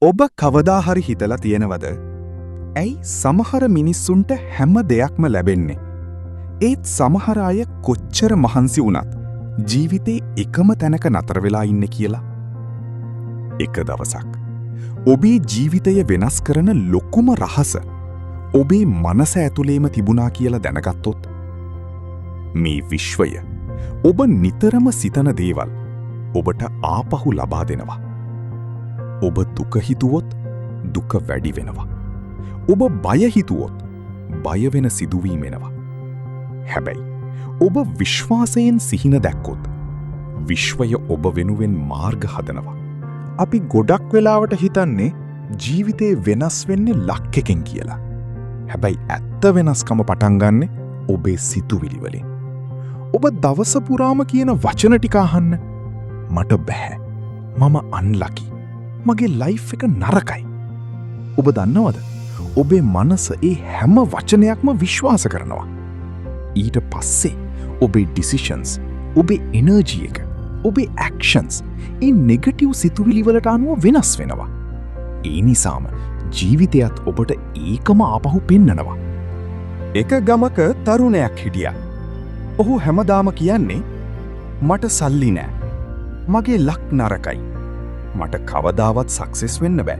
ඔබ කවදා හරි හිතලා තියෙනවද? ඇයි සමහර මිනිස්සුන්ට හැම දෙයක්ම ලැබෙන්නේ? ඒත් සමහර අය කොච්චර මහන්සි වුණත් ජීවිතේ එකම තැනක නතර වෙලා ඉන්නේ කියලා. එක දවසක් ඔබේ ජීවිතය වෙනස් කරන ලොකුම රහස ඔබේ මනස ඇතුලේම තිබුණා කියලා දැනගත්තොත් මේ විශ්වය ඔබ නිතරම සිතන දේවල් ඔබට ආපහු ලබා දෙනවා. ඔබ දුක හිතුවොත් දුක වැඩි වෙනවා. ඔබ බය හිතුවොත් බය වෙන සිදුවීම් එනවා. හැබැයි ඔබ විශ්වාසයෙන් සිහින දැක්කොත් විශ්වය ඔබ වෙනුවෙන් මාර්ග හදනවා. අපි ගොඩක් වෙලාවට හිතන්නේ ජීවිතේ වෙනස් වෙන්නේ ලක් එකෙන් කියලා. හැබැයි ඇත්ත වෙනස්කම පටන් ගන්නෙ ඔබේ සිතුවිලි වලින්. ඔබ දවස පුරාම කියන වචන ටික අහන්න. මට බෑ. මම අන්ලකි. මගේ ලයිෆ් එක නරකයි. ඔබ දන්නවද? ඔබේ මනස ඒ හැම වචනයක්ම විශ්වාස කරනවා. ඊට පස්සේ ඔබේ ඩිසිෂන්ස්, ඔබේ එනර්ජි එක, ඔබේ ඇක්ෂන්ස් ඒ නෙගටිව් සිතුවිලි වලට අනුව වෙනස් වෙනවා. ඒ නිසාම ජීවිතයත් ඔබට ඒකම ආපහු පෙන්නනවා. එක ගමක තරුණයක් හිටියා. ඔහු හැමදාම කියන්නේ මට සල්ලි නෑ. මගේ ලක් නරකයි. මට කවදාවත් සක්සස් වෙන්න බෑ.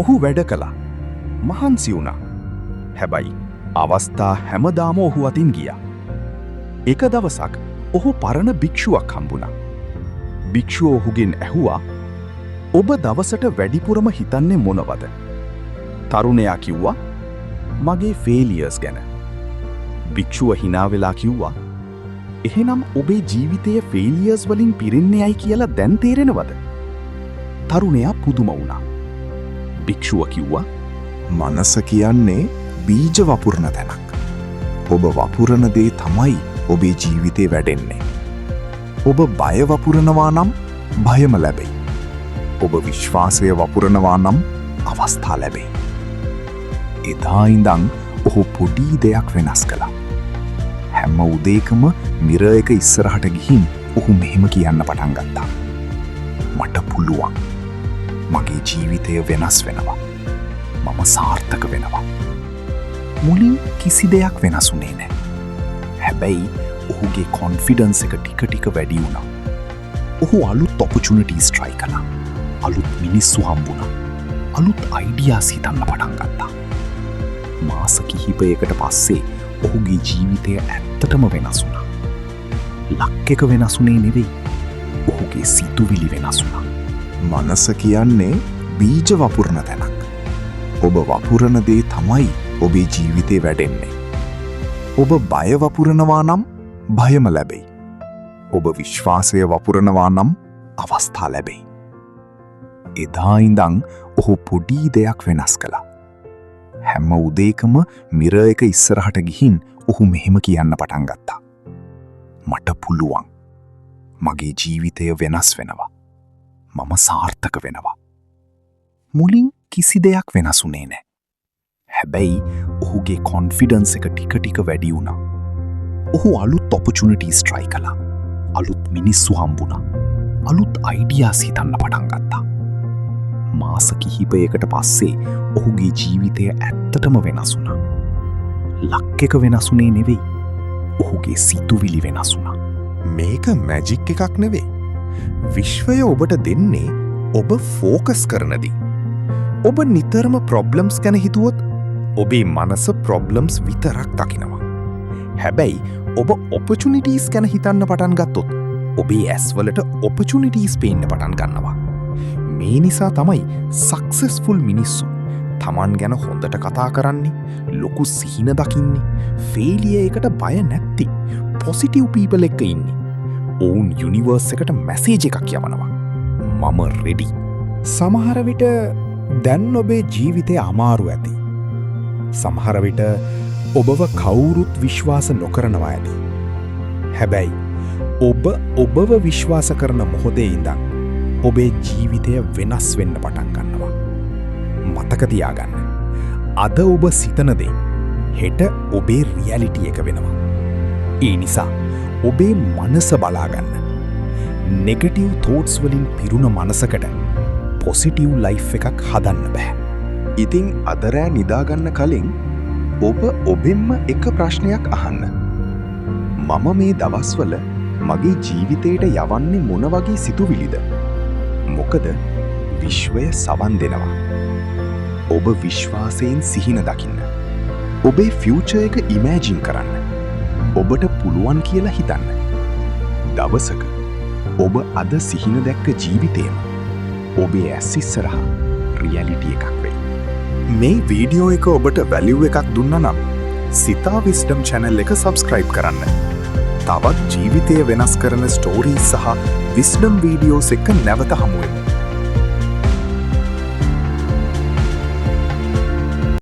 ඔහු වැඩ කළා. මහන්සි වුණා. හැබැයි අවස්ථා හැමදාම ඔහු අතින් ගියා. එක දවසක් ඔහු පරණ භික්ෂුවක් හම්බුණා. භික්ෂුව ඔහුගෙන් ඇහුවා, ඔබ දවසට වැඩිපුරම හිතන්නේ මොනවද? තරුණයා කිව්වා, මගේ ෆේලියර්ස් ගැන. භික්ෂුව hina වෙලා කිව්වා, එහෙනම් ඔබේ ජීවිතයේ ෆේලියර්ස් වලින් පිරෙන්නේයි කියලා දැන් තේරෙනවද? තරුණයා පුදුම වුණා. භික්ෂුව කිව්වා, මනස කියන්නේ බීජ වපුරන තැනක්. ඔබ වපුරන දේ තමයි ඔබේ ජීවිතේ වැඩෙන්නේ. ඔබ බය වපුරනවා නම් භයම ලැබෙයි. ඔබ විශ්වාසය වපුරනවා නම් අවස්ථා ලැබෙයි. එදා ඉඳන් ඔහු පොඩි දෙයක් වෙනස් කළා. හැම උදේකම මිරර් එක ඉස්සරහට ගිහින් ඔහු මෙහෙම කියන්න පටන් ගත්තා. මට පුළුවන්. මගේ ජීවිතය වෙනස් වෙනවා. මම සාර්ථක වෙනවා. මුලින් කිසි දෙයක් වෙනස් වුණේ නැහැ. හැබැයි ඔහුගේ කොන්ෆිඩන්ස් එක ටික ටික වැඩි වුණා. ඔහු අලුත් ඔපචුනිටිස් try කළා. අලුත් මිනිස්සු හම්බුණා. අලුත් අයිඩියාස් හිතන්න පටන් ගත්තා. මාස කිහිපයකට පස්සේ ඔහුගේ ජීවිතය ඇත්තටම වෙනස් වුණා. ලක් එක වෙනස් වුණේ නෙවෙයි. ඔහුගේ සිතුවිලි වෙනස් වුණා. මනස කියන්නේ බීජ වපුරන තැනක්. ඔබ වපුරන දේ තමයි ඔබේ ජීවිතේ වැඩෙන්නේ. ඔබ බය වපුරනවා නම් භයම ලැබෙයි. ඔබ විශ්වාසය වපුරනවා නම් අවස්ථා ලැබෙයි. එදා ඉඳන් ඔහු පොඩි දෙයක් වෙනස් කළා. හැම උදේකම මිරර් එක ඉස්සරහට ගිහින් ඔහු මෙහෙම කියන්න පටන් ගත්තා. මට පුළුවන්. මගේ ජීවිතය වෙනස් වෙනවා. මම සාර්ථක වෙනවා. මුලින් කිසි දෙයක් වෙනස් වුණේ නැහැ. හැබැයි ඔහුගේ කොන්ෆිඩන්ස් එක ටික ටික වැඩි වුණා. ඔහු අලුත් ඔපචුනිටිස් try කළා. අලුත් මිනිස්සු හම්බුණා. අලුත් අයිඩියාස් හිතන්න පටන් ගත්තා. මාස කිහිපයකට පස්සේ ඔහුගේ ජීවිතය ඇත්තටම වෙනස් වුණා. ලක් එක වෙනස් වුණේ නෙවෙයි. ඔහුගේ සිතුවිලි වෙනස් වුණා. මේක මැජික් එකක් නෙවෙයි. විශ්වය ඔබට දෙන්නේ ඔබ ෆෝකස් කරන දේ. ඔබ නිතරම ප්‍රොබ්ලම්ස් ගැන හිතුවොත් ඔබේ මනස ප්‍රොබ්ලම්ස් විතරක් දකිනවා. හැබැයි ඔබ ඔපචුනිටිස් ගැන හිතන්න පටන් ගත්තොත් ඔබේ ඇස්වලට ඔපචුනිටිස් පේන්න පටන් ගන්නවා. මේ නිසා තමයි සක්සස්ෆුල් මිනිස්සු තමන් ගැන හොඳට කතා කරන්නේ, ලොකු සිහින දකින්නේ, ෆේලියර් එකට බය නැති පොසිටිව් පීපල් එක්ක ඉන්නේ. ඔවුන් යුනිවර්ස් එකට මැසේජ් එකක් යවනවා. මම රෙඩි. සමහර විට දැන් ඔබේ ජීවිතය අමාරු ඇති. සමහර විට ඔබව කවුරුත් විශ්වාස නොකරනවා ඇති. හැබැයි ඔබව විශ්වාස කරන මොහොතේ ඉඳන් ඔබේ ජීවිතය වෙනස් වෙන්න පටන් ගන්නවා. මතක තියාගන්න. අද ඔබ සිතන දේ හෙට ඔබේ රියැලිටි එක වෙනවා. ඒ නිසා ඔබේ මනස බලාගන්න. නෙගටිව් තෝට්ස් වලින් පිරුණ මනසකට පොසිටිව් ලයිෆ් එකක් හදන්න බෑ. ඉතිං අදරෑ නිදාගන්න කලින් ඔබ ඔබෙන්ම එක ප්‍රශ්නයක් අහන්න. මම මේ දවස්වල මගේ ජීවිතයට යවන්නේ මොන වගේ සිතුවිලිද? මොකද විශ්වය සවන් දෙනවා. ඔබ විශ්වාසයෙන් සිහින දකින්න. ඔබේ ෆියුචර් එක ඉමෑජින් කරන්න. ඔබට පුළුවන් කියලා හිතන්න. දවසක ඔබ අද සිහින දැක්ක ජීවිතේම ඔබේ ඇස් ඉස්සරහා රියැලිටි එකක් වෙයි. මේ වීඩියෝ එක ඔබට වැලිව් එකක් දුන්න නම් සිතා විස්ඩම් චැනල් එක සබස්ක්‍රයිබ් කරන්න. තවත් ජීවිතය වෙනස් කරන ස්ටෝරීස් සහ විස්ඩම් වීඩියෝස් එක නැවත හමුවෙමු.